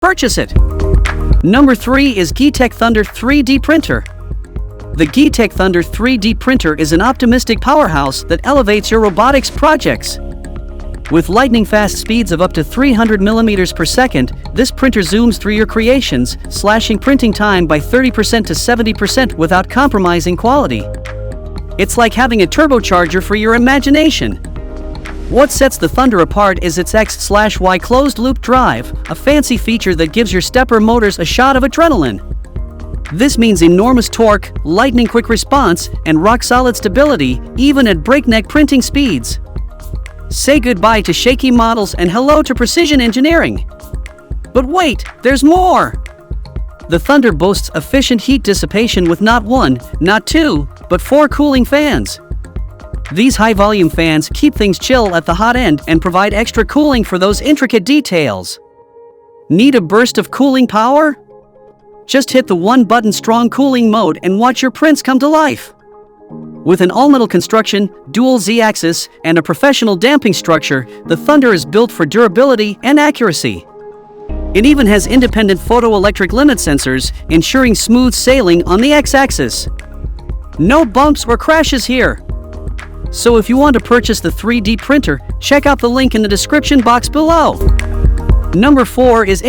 Purchase it. Number 3 is GEEETECH Thunder 3D Printer. The GEEETECH Thunder 3D Printer is an optimistic powerhouse that elevates your robotics projects. With lightning-fast speeds of up to 300 millimeters per second, this printer zooms through your creations, slashing printing time by 30% to 70% without compromising quality. It's like having a turbocharger for your imagination. What sets the Thunder apart is its X/Y closed-loop drive, a fancy feature that gives your stepper motors a shot of adrenaline. This means enormous torque, lightning-quick response, and rock-solid stability, even at breakneck printing speeds. Say goodbye to shaky models and hello to precision engineering. But wait, there's more! The Thunder boasts efficient heat dissipation with not 1, not 2, but 4 cooling fans. These high-volume fans keep things chill at the hot end and provide extra cooling for those intricate details. Need a burst of cooling power? Just hit the one-button strong cooling mode and watch your prints come to life. With an all-metal construction, dual Z-axis, and a professional damping structure, the Thunder is built for durability and accuracy. It even has independent photoelectric limit sensors, ensuring smooth sailing on the X-axis. No bumps or crashes here. So if you want to purchase the 3D printer, check out the link in the description box below. Number 4 is